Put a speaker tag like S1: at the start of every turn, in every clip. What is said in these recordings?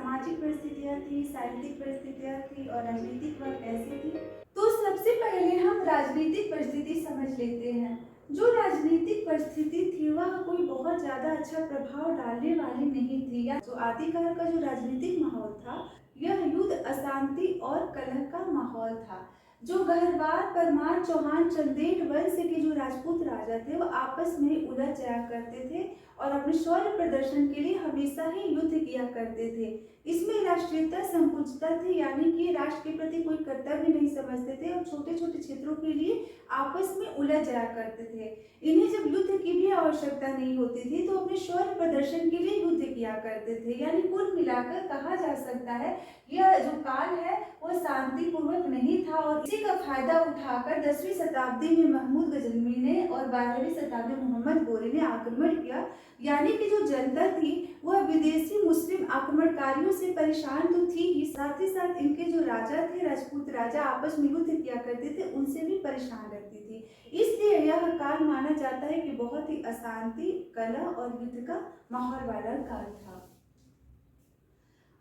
S1: सामाजिक परिस्थितियाँ थी, साहित्यिक परिस्थितियाँ थी और राजनीतिक वह कैसी थी। तो सबसे पहले हम राजनीतिक परिस्थिति समझ लेते हैं। जो राजनीतिक परिस्थिति थी वह कोई बहुत ज़्यादा अच्छा प्रभाव डालने वाली नहीं थी, या जो आदिकाल का जो राजनीतिक माहौल था यह युद्ध, अशांति और कलह का माहौल था। जो गहरवार, परमार, चौहान, चंदेल वंश के जो राजपूत राजा थे वो आपस में उलझ जाया करते थे और अपने शौर्य प्रदर्शन के लिए हमेशा ही युद्ध किया करते थे। इसमें राष्ट्रीयता संकुचितता थी, यानी कि राष्ट्र के प्रति कोई कर्तव्य नहीं समझते थे और छोटे छोटे क्षेत्रों के लिए आपस में उलझ जाया करते थे। इन्हें जब युद्ध की भी आवश्यकता नहीं होती थी तो अपने शौर्य प्रदर्शन के लिए युद्ध किया करते थे। यानी कुल मिलाकर कहा जा सकता है यह जो काल है वो शांतिपूर्वक नहीं था, और इसी का फायदा उठाकर 10वीं शताब्दी में महमूद गजनवी ने और 12वीं शताब्दी में मोहम्मद गोरी ने आक्रमण किया। यानी कि जो जनता थी वह विदेशी मुस्लिम आक्रमणकारियों से परेशान तो थी ही, साथ ही साथ इनके जो राजा थे, राजपूत राजा आपस में युद्ध किया करते थे, उनसे भी परेशान रहती थी। इसलिए यह काल माना जाता है कि बहुत ही अशांति, कलह और युद्ध का माहौल वाला काल था।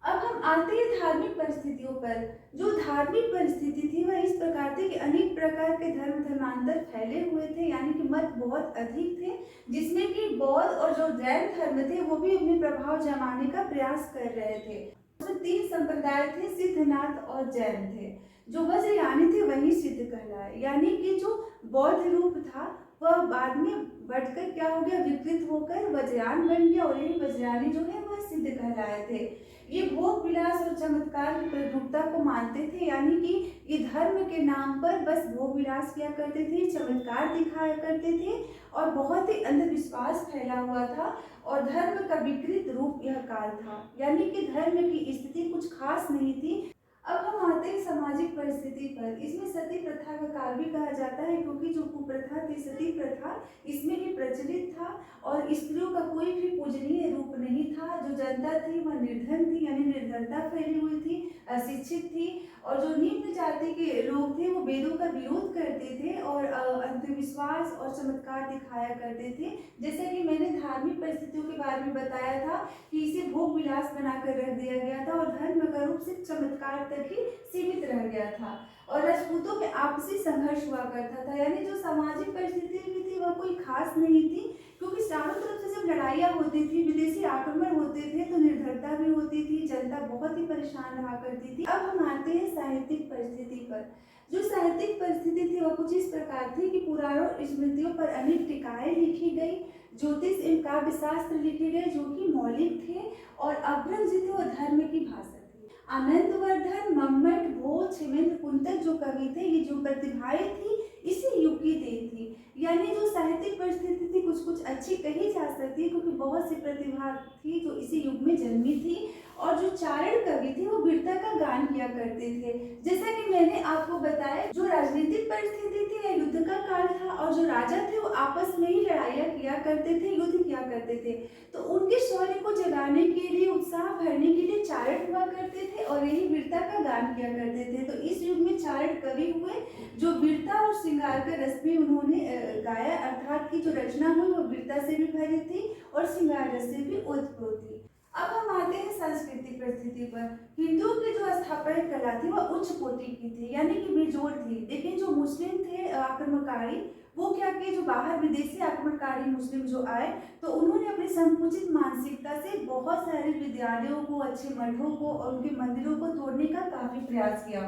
S1: अब हम आते हैं धार्मिक परिस्थितियों पर। जो धार्मिक परिस्थिति थी वह इस प्रकार थी कि अनेक प्रकार के धर्म धर्मांतर फैले हुए थे, यानी कि मत बहुत अधिक थे, जिसमें कि बौद्ध और जो जैन धर्म थे वो भी अपने प्रभाव जमाने का प्रयास कर रहे थे। तो 3 संप्रदाय थे, सिद्धनाथ और जैन थे। जो वज्रयानी थे वही सिद्ध कहलाए, यानी कि जो बौद्ध रूप था वह बाद में बढ़कर क्या हो गया, विकृत होकर वज्रयान बन गया, और यही वज्रयानी जो है वह सिद्ध कहलाए थे। ये भोग विलास और चमत्कार की प्रमुखता को मानते थे, यानी कि ये धर्म के नाम पर बस भोग विलास किया करते थे, चमत्कार दिखाया करते थे और बहुत ही अंधविश्वास फैला हुआ था, और धर्म का विकृत रूप यह काल था, यानी कि धर्म की स्थिति कुछ खास नहीं थी। अब हम आते हैं सामाजिक परिस्थिति पर। इसमें सती प्रथा का काल भी कहा जाता है, क्योंकि जो कुप्रथा थी, सती प्रथा, इसमें भी प्रचलित था और स्त्रियों का कोई भी पूजनीय रूप नहीं था। जो जनता थी वह निर्धन थी, यानी निर्धनता फैली हुई थी, अशिक्षित थी, और जो निम्न जाति के लोग थे वो वेदों का विरोध करते थे और अंधविश्वास और चमत्कार दिखाया करते थे। जैसे कि मैंने धार्मिक परिस्थितियों के बारे में बताया था कि इसे भोग विलास बनाकर रख दिया गया था और धर्म का रूप सिर्फ चमत्कार तक ही सीमित रह गया था, और राजपूतों में आपसी संघर्ष हुआ करता था। यानी जो सामाजिक परिस्थिति भी थी वह कोई खास नहीं थी, क्योंकि चारों तरफ से जब लड़ाइयाँ होती थी, विदेशी आक्रमण होते थे, तो निर्धनता भी होती थी, जनता बहुत ही परेशान रहा करती थी। अब हम आते हैं साहित्यिक परिस्थिति पर। जो साहित्यिक परिस्थिति थी वह कुछ इस प्रकार थी कि पुराणों स्मृतियों पर अनेक टीकाएं लिखी गई, ज्योतिष एवं काव्य शास्त्र लिखे गए जो कि मौलिक थे और अभ्रंजित व धर्म की भाषा थी। आनंदवर्धन, मम्मट, भोज, हेमेंद्र कुंतक जो कवि थे, ये जो प्रतिभाएं थी इसी युग की देन थी। यानी जो साहित्यिक परिस्थिति थी कुछ कुछ अच्छी कही जा सकती है, क्योंकि बहुत सी प्रतिभा थी जो इसी युग में जन्मी थी, और जो चारण कवि थे वो वीरता का गान किया करते थे। जैसा कि मैंने आपको बताया, जो राजनीतिक परिस्थिति थी यह युद्ध का काल था, और जो राजा थे वो आपस में ही लड़ाइयाँ किया करते थे, युद्ध किया करते थे, तो उनके शौर्य को जगाने के लिए, उत्साह भरने के लिए चारण हुआ करते थे और यही वीरता का गान किया करते थे। तो इस युग में चारण कवि हुए जो वीरता और श्रृंगार का रस भी उन्होंने गाया, अर्थात की जो रचना हुई वो वीरता से भी भरी थी और श्रृंगार रस से भी ओतप्रोत थी। अब हम आते हैं सांस्कृतिक परिस्थिति पर। हिंदुओं की जो स्थापत्य कला थी वह उच्च कोटि की थी, यानी कि बेजोड़ थी, लेकिन जो मुस्लिम थे आक्रमणकारी, वो क्या किए, जो बाहर विदेशी आक्रमणकारी मुस्लिम जो आए तो उन्होंने अपनी संकुचित मानसिकता से बहुत सारे विद्यालयों को, अच्छे मठों को और उनके मंदिरों को तोड़ने का काफी प्रयास किया।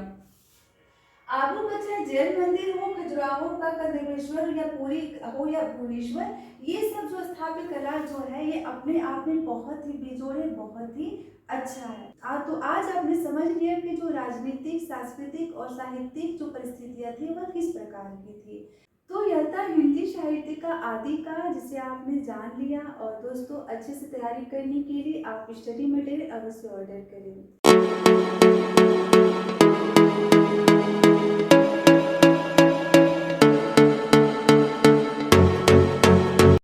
S1: आबू का चाहे जैन मंदिर हो, खजुराहो का कदमेश्वर या पुरी हो या भुवनेश्वर, ये सब जो स्थापत्य कला जो है ये अपने आप में बहुत ही बेजोड़ है, बहुत ही अच्छा है। तो आज आपने समझ लिया कि जो राजनीतिक, सांस्कृतिक और साहित्यिक जो परिस्थितियाँ थी वह किस प्रकार की थी। तो यह था हिंदी साहित्य का आदिकाल, जिसे आपने जान लिया। और दोस्तों, अच्छे से तैयारी करने के लिए आप स्टडी मटेरियल अवश्य ऑर्डर करें।